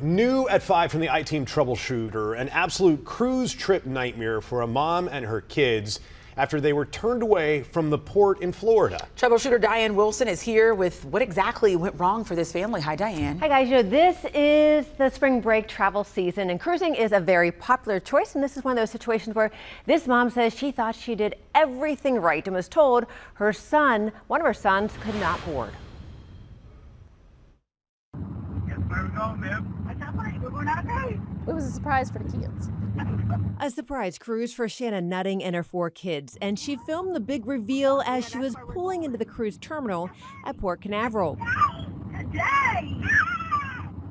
New at 5 from the I-Team troubleshooter, an absolute cruise trip nightmare for a mom and her kids after they were turned away from the port in Florida. Troubleshooter Diane Wilson is here with what exactly went wrong for this family. Hi, Diane. Hi, guys. This is the spring break travel season, and cruising is a very popular choice. And this is one of those situations where this mom says she thought she did everything right and was told her son, one of her sons, could not board. It was a surprise for the kids. A surprise cruise for Shannon Nutting and her 4 kids, and she filmed the big reveal as she was pulling into the cruise terminal at Port Canaveral.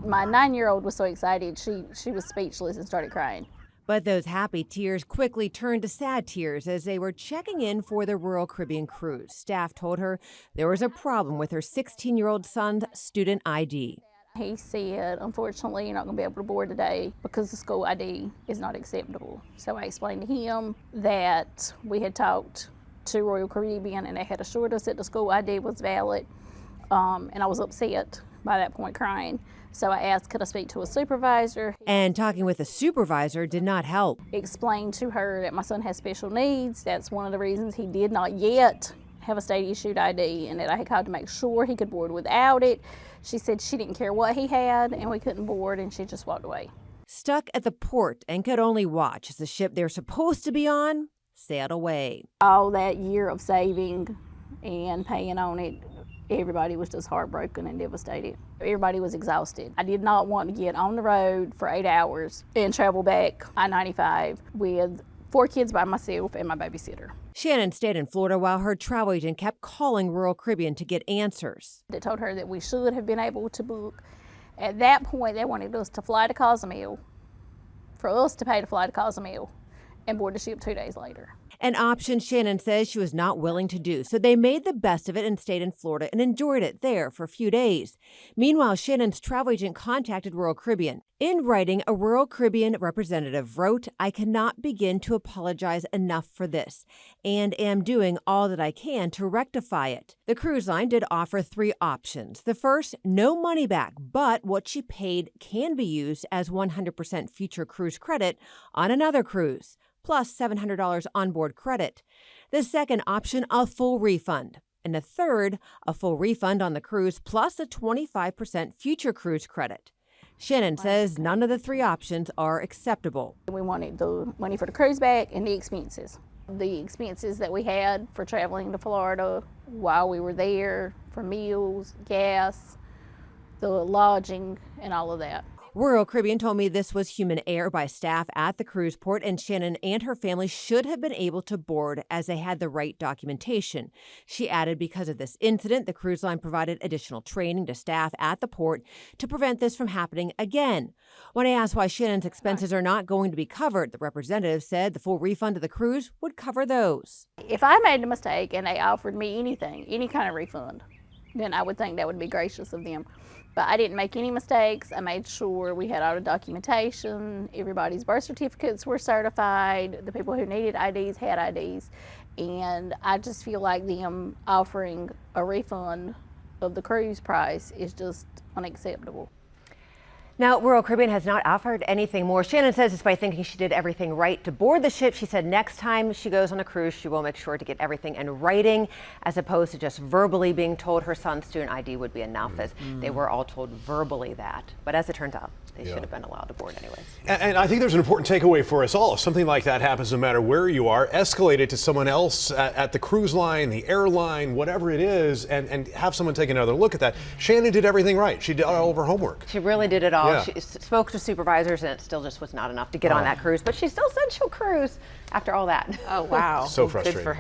My 9-year-old was so excited, she was speechless and started crying. But those happy tears quickly turned to sad tears as they were checking in for the Royal Caribbean cruise. Staff told her there was a problem with her 16-year-old son's student ID. He said, unfortunately, you're not going to be able to board today because the school ID is not acceptable. So I explained to him that we had talked to Royal Caribbean and they had assured us that the school ID was valid. And I was upset by that point, crying. So I asked, could I speak to a supervisor? And talking with a supervisor did not help. Explained to her that my son has special needs. That's one of the reasons he did not yet have a state-issued ID, and that I had called to make sure he could board without it. She said she didn't care what he had and we couldn't board, and she just walked away. Stuck at the port and could only watch as the ship they're supposed to be on sailed away. All that year of saving and paying on it, everybody was just heartbroken and devastated. Everybody was exhausted. I did not want to get on the road for 8 hours and travel back I-95 with 4 kids by myself and my babysitter. Shannon stayed in Florida while her travel agent kept calling Royal Caribbean to get answers. They told her that we should have been able to book. At that point, they wanted us to fly to Cozumel, for us to pay to fly to Cozumel and board the ship 2 days later. An option Shannon says she was not willing to do, so they made the best of it and stayed in Florida and enjoyed it there for a few days. Meanwhile, Shannon's travel agent contacted Royal Caribbean. In writing, a Royal Caribbean representative wrote, "I cannot begin to apologize enough for this and am doing all that I can to rectify it." The cruise line did offer 3 options. The first, no money back, but what she paid can be used as 100% future cruise credit on another cruise, plus $700 onboard credit. The second option, a full refund. And the third, a full refund on the cruise plus a 25% future cruise credit. Shannon says none of the 3 options are acceptable. We wanted the money for the cruise back and the expenses. The expenses that we had for traveling to Florida while we were there, for meals, gas, the lodging, and all of that. Royal Caribbean told me this was human error by staff at the cruise port, and Shannon and her family should have been able to board as they had the right documentation. She added because of this incident, the cruise line provided additional training to staff at the port to prevent this from happening again. When I asked why Shannon's expenses are not going to be covered, the representative said the full refund of the cruise would cover those. If I made a mistake and they offered me anything, any kind of refund, then I would think that would be gracious of them. But I didn't make any mistakes. I made sure we had all the documentation, everybody's birth certificates were certified, the people who needed IDs had IDs, and I just feel like them offering a refund of the cruise price is just unacceptable. Now, Royal Caribbean has not offered anything more. Shannon says it's by thinking she did everything right to board the ship. She said next time she goes on a cruise, she will make sure to get everything in writing as opposed to just verbally being told her son's student ID would be enough, as they were all told verbally that. But as it turns out, they should have been allowed to board anyways. And I think there's an important takeaway for us all. If something like that happens, no matter where you are, escalate it to someone else at the cruise line, the airline, whatever it is, and have someone take another look at that. Shannon did everything right. She did all of her homework. She really did it all. Yeah. She spoke to supervisors, and it still just was not enough to get on that cruise. But she still said she'll cruise after all that. Oh, wow. So Good for frustrating. her.